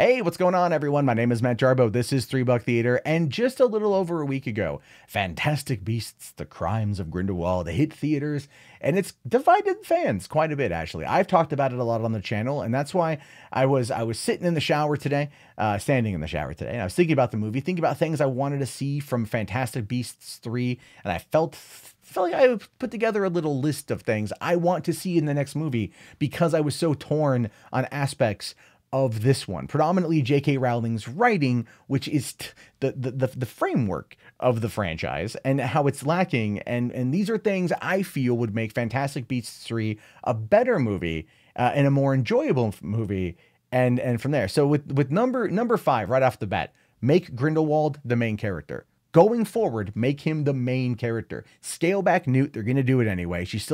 Hey, what's going on, everyone? My name is Matt Jarbo. This is $3 Theater, and just a little over a week ago, Fantastic Beasts: The Crimes of Grindelwald hit theaters, and it's divided fans quite a bit, actually. I've talked about it a lot on the channel, and that's why I was sitting in the shower today, standing in the shower today, and I was thinking about the movie, thinking about things I wanted to see from Fantastic Beasts 3, and I felt like I put together a little list of things I want to see in the next movie because I was so torn on aspects of this one, predominantly JK Rowling's writing, which is the framework of the franchise and how it's lacking. And these are things I feel would make Fantastic Beasts 3 a better movie and a more enjoyable movie. And from there, so with number 5 right off the bat, make Grindelwald the main character. Going forward, make him the main character. Scale back Newt. They're going to do it anyway. She's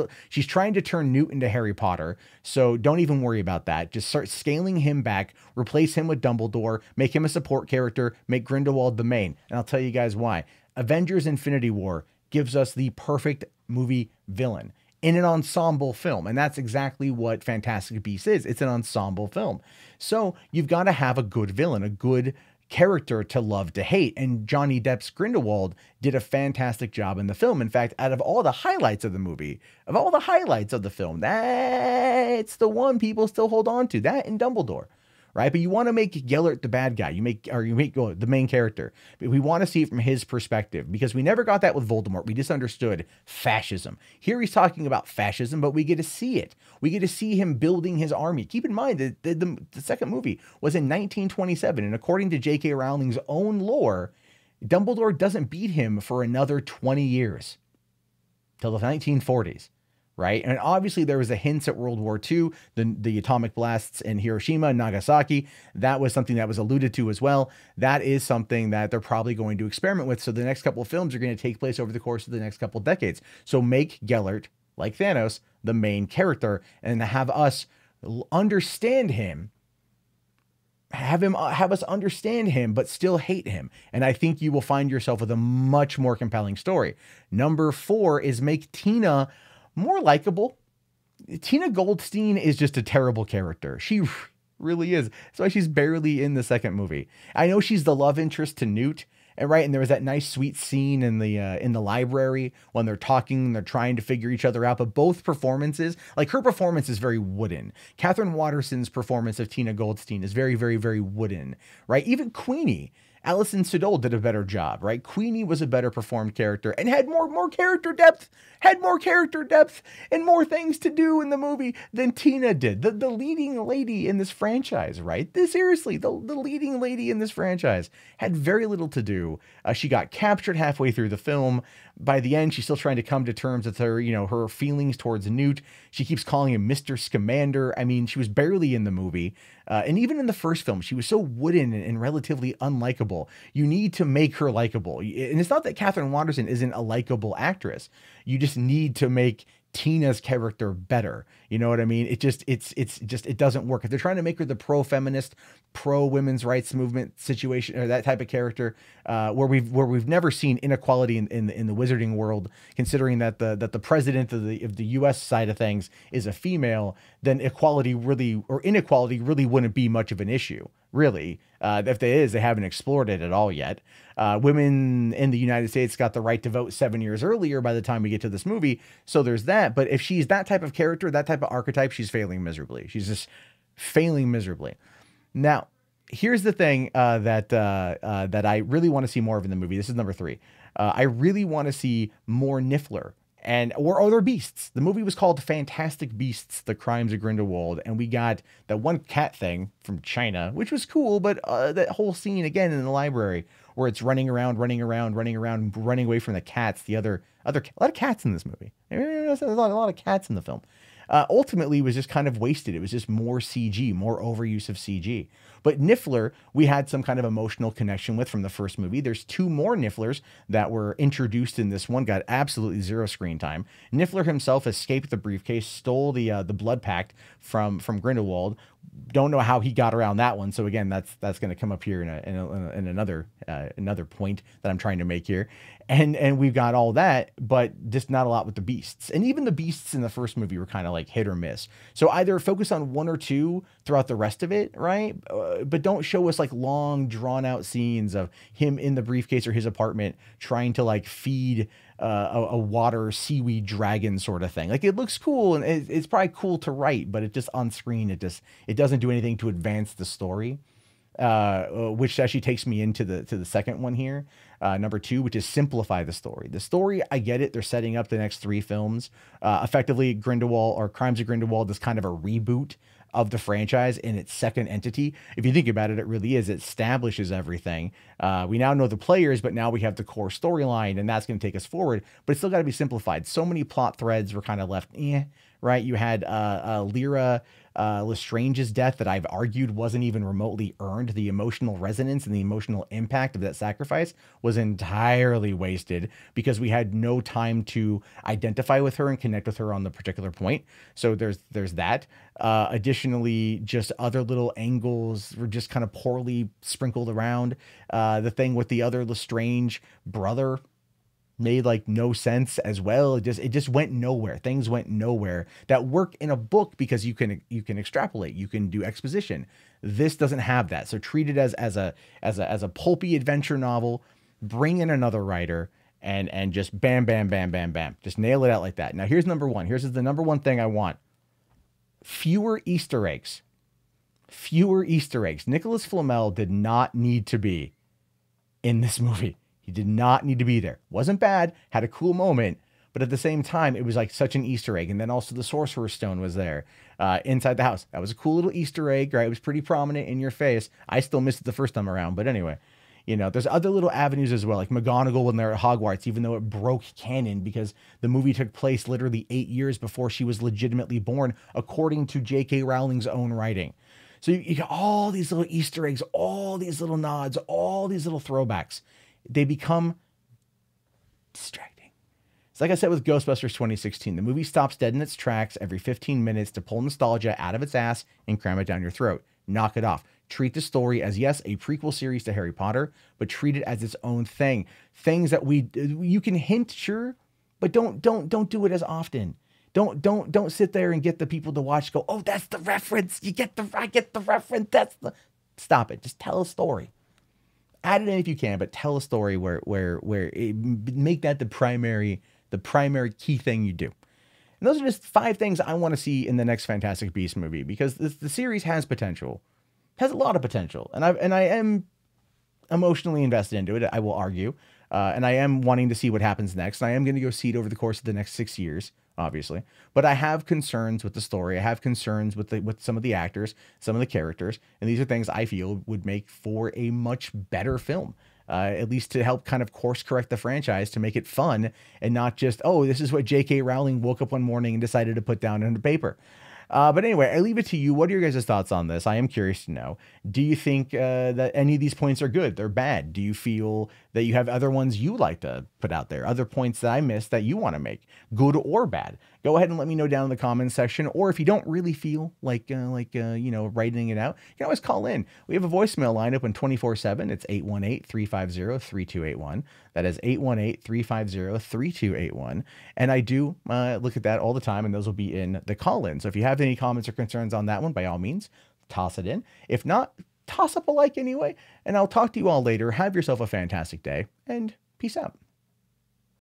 trying to turn Newt into Harry Potter. So don't even worry about that. Just start scaling him back, replace him with Dumbledore, make him a support character, make Grindelwald the main. And I'll tell you guys why. Avengers Infinity War gives us the perfect movie villain in an ensemble film. And that's exactly what Fantastic Beasts is. It's an ensemble film. So you've got to have a good villain, a good character to love to hate, and Johnny Depp's Grindelwald did a fantastic job in the film. In fact, out of all the highlights of the movie, of all the highlights of the film, that's the one people still hold on to, that and Dumbledore, right? But you want to make Gellert the bad guy, you make the main character, but we want to see it from his perspective, because we never got that with Voldemort. We just understood fascism. Here he's talking about fascism, but we get to see it. We get to see him building his army. Keep in mind that the second movie was in 1927, and according to JK Rowling's own lore, Dumbledore doesn't beat him for another 20 years, till the 1940s. Right. And obviously there was a hints at World War II, the atomic blasts in Hiroshima and Nagasaki. That was something that was alluded to as well. That is something that they're probably going to experiment with. So the next couple of films are going to take place over the course of the next couple of decades. So make Gellert, like Thanos, the main character, and have us understand him. Have us understand him, but still hate him. And I think you will find yourself with a much more compelling story. Number 4 is make Tina more likable. Tina Goldstein is just a terrible character. She really is. That's why she's barely in the second movie. I know she's the love interest to Newt, and there was that nice sweet scene in the library when they're talking and they're trying to figure each other out. But both performances, like her performance is very wooden. Catherine Watterson's performance of Tina Goldstein is very, very, very wooden, right? Even Queenie, Alison Sudol, did a better job, right? Queenie was a better performed character and had more character depth, and more things to do in the movie than Tina did. The leading lady in this franchise, right? Seriously, the leading lady in this franchise had very little to do. She got captured halfway through the film. By the end, she's still trying to come to terms with her, her feelings towards Newt. She keeps calling him Mr. Scamander. I mean, she was barely in the movie. And even in the first film, she was so wooden and relatively unlikable. You need to make her likable. And it's not that Catherine Watterson isn't a likable actress. You just need to make Tina's character better. You know what I mean? It doesn't work. If they're trying to make her the pro-feminist, pro-women's rights movement situation, or that type of character, where we've never seen inequality in the wizarding world, considering that the president of the US side of things is a female, then inequality really wouldn't be much of an issue. Really, if there is, they haven't explored it at all yet. Women in the United States got the right to vote 7 years earlier by the time we get to this movie. So there's that. But if she's that type of character, that type of archetype, she's failing miserably. She's just failing miserably. Now, here's the thing that I really want to see more of in the movie. This is number 3. I really want to see more Niffler or other beasts. The movie was called Fantastic Beasts: The Crimes of Grindelwald, and we got that one cat thing from China, which was cool, but that whole scene again in the library where it's running around, running away from the cats. A lot of cats in this movie. There's a lot of cats in the film. Ultimately was just kind of wasted. It was just more CG, more overuse of CG. But Niffler, we had some kind of emotional connection with from the first movie. There's 2 more Nifflers that were introduced in this one, got absolutely 0 screen time. Niffler himself escaped the briefcase, stole the blood pact from Grindelwald. Don't know how he got around that one. So again, that's going to come up here in another point that I'm trying to make here. And we've got all that, but just not a lot with the beasts. And even the beasts in the first movie were kind of like hit or miss. So either focus on 1 or 2 throughout the rest of it, right? but don't show us like long drawn out scenes of him in the briefcase or his apartment trying to like feed a water seaweed dragon sort of thing. Like it looks cool and it's probably cool to write, but it just on screen, it doesn't do anything to advance the story. Which actually takes me into the second one here, number 2, which is simplify the story. The story, I get it. They're setting up the next 3 films. Effectively, Grindelwald or Crimes of Grindelwald is kind of a reboot of the franchise in its second entity. If you think about it, it really is. It establishes everything. We now know the players, but now we have the core storyline, and that's going to take us forward. But it's still got to be simplified. So many plot threads were kind of left, right? You had Lyra Lestrange's death that I've argued wasn't even remotely earned. The emotional resonance and the emotional impact of that sacrifice was entirely wasted because we had no time to identify with her and connect with her on the particular point. So there's that. Additionally, just other little angles were just kind of poorly sprinkled around. The thing with the other Lestrange brother made like no sense as well. It just went nowhere. Things went nowhere that work in a book because you can extrapolate, you can do exposition. This doesn't have that. So treat it as a pulpy adventure novel, bring in another writer and just bam, bam, bam, bam, bam. Just nail it out like that. Now here's number 1. Here's the number 1 thing I want. Fewer Easter eggs. Fewer Easter eggs. Nicholas Flamel did not need to be in this movie. He did not need to be there. Wasn't bad, had a cool moment, but at the same time, it was like such an Easter egg. And then also the Sorcerer's Stone was there inside the house. That was a cool little Easter egg, right? It was pretty prominent in your face. I still missed it the first time around, but anyway, you know, there's other little avenues as well, like McGonagall when they're at Hogwarts, even though it broke canon because the movie took place literally 8 years before she was legitimately born, according to JK Rowling's own writing. So you got all these little Easter eggs, all these little nods, all these little throwbacks. They become distracting. It's like I said with Ghostbusters 2016. The movie stops dead in its tracks every 15 minutes to pull nostalgia out of its ass and cram it down your throat. Knock it off. Treat the story as, yes, a prequel series to Harry Potter, but treat it as its own thing. Things that you can hint, sure, but don't do it as often. Don't sit there and get the people to watch go, oh, that's the reference. I get the reference. Stop it. Just tell a story. Add it in if you can, but tell a story where make that the primary key thing you do. And those are just 5 things I want to see in the next Fantastic Beasts movie because the series has potential, has a lot of potential, and I am emotionally invested into it. I will argue, and I am wanting to see what happens next. And I am going to go see it over the course of the next 6 years, obviously. But I have concerns with the story. I have concerns with some of the actors, some of the characters, and these are things I feel would make for a much better film. At least to help kind of course correct the franchise to make it fun and not just, oh, this is what JK Rowling woke up one morning and decided to put down on paper. But anyway, I leave it to you. What are your guys' thoughts on this? I am curious to know. Do you think that any of these points are good? They're bad? Do you feel that you have other ones you like to put out there? Other points that I missed that you want to make? Good or bad? Go ahead and let me know down in the comments section. Or if you don't really feel like writing it out, you can always call in. We have a voicemail line open 24/7. It's 818-350-3281. That is 818-350-3281. And I do look at that all the time, and those will be in the call-in. So if you have any comments or concerns on that one, by all means, toss it in. If not, toss up a like anyway, and I'll talk to you all later. Have yourself a fantastic day, and peace out.